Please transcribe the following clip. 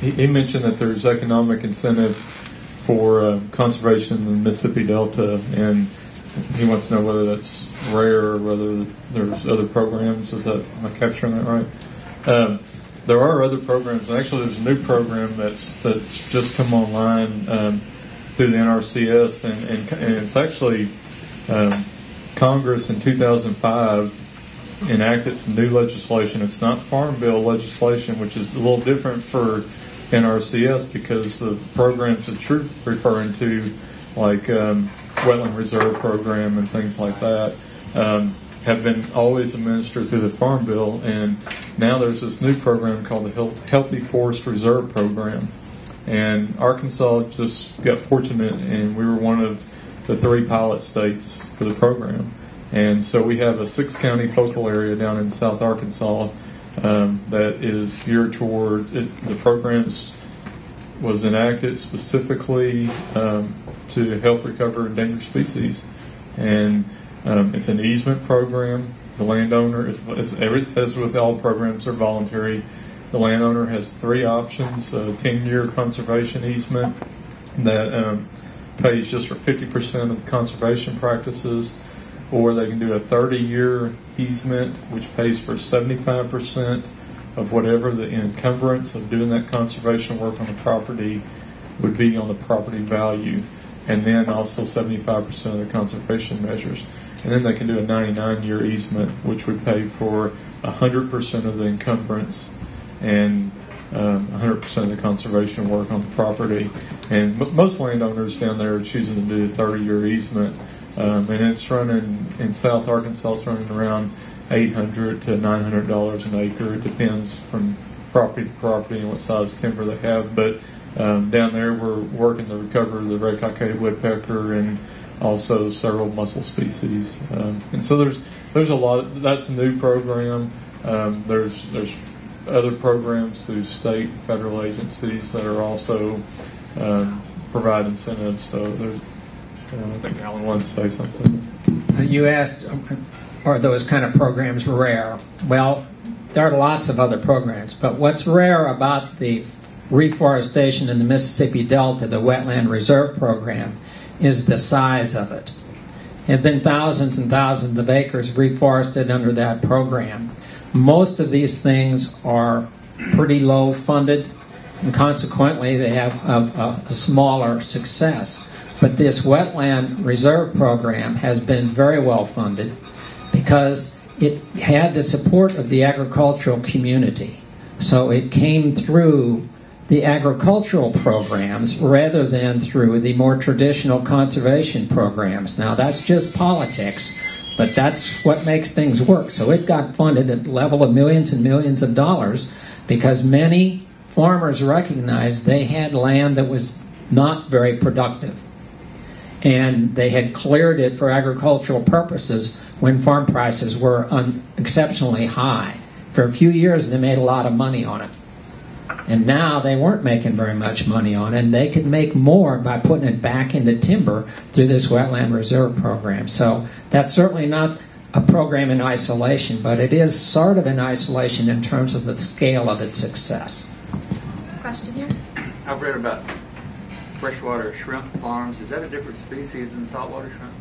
he mentioned that there's economic incentive for conservation in the Mississippi Delta, and he wants to know whether that's rare or whether there's other programs. Am I capturing that right? There are other programs, and actually there's a new program that's just come online through the NRCS, and it's actually Congress in 2005 enacted some new legislation. It's not Farm Bill legislation, which is a little different for NRCS because the programs that you're referring to, like Wetland Reserve Program and things like that, have been always administered through the Farm Bill, and now there's this new program called the Healthy Forest Reserve Program. And Arkansas just got fortunate, and we were one of the 3 pilot states for the program. And so we have a 6-county focal area down in South Arkansas that is geared towards it. The programs was enacted specifically to help recover endangered species, and it's an easement program. The landowner as with all programs, are voluntary. The landowner has 3 options: a 10-year conservation easement that pays just for 50% of the conservation practices, or they can do a 30-year easement, which pays for 75% of whatever the encumbrance of doing that conservation work on the property would be on the property value, and then also 75% of the conservation measures. And then they can do a 99-year easement, which would pay for 100% of the encumbrance and 100% of the conservation work on the property. And most landowners down there are choosing to do a 30-year easement. And it's running in South Arkansas. It's running around $800 to $900 an acre. It depends from property to property and what size timber they have. But down there, we're working to recover the red-cockaded woodpecker and also several mussel species. And so there's a lot. That's a new program. There's other programs through state and federal agencies that are also provide incentives. So there's. I think Alan wanted to say something. You asked, are those kind of programs rare? Well, there are lots of other programs, but what's rare about the reforestation in the Mississippi Delta, the Wetland Reserve Program, is the size of it. There have been thousands and thousands of acres reforested under that program. Most of these things are pretty low funded, and consequently they have a smaller success. But this Wetland Reserve Program has been very well funded because it had the support of the agricultural community. So it came through the agricultural programs rather than through the more traditional conservation programs. Now that's just politics, but that's what makes things work. So it got funded at the level of millions and millions of dollars because many farmers recognized they had land that was not very productive. And they had cleared it for agricultural purposes when farm prices were exceptionally high. For a few years, they made a lot of money on it. And now they weren't making very much money on it, and they could make more by putting it back into timber through this Wetland Reserve Program. So that's certainly not a program in isolation, but it is sort of in isolation in terms of the scale of its success. Question here? I've read about freshwater shrimp farms. Is that a different species than saltwater shrimp?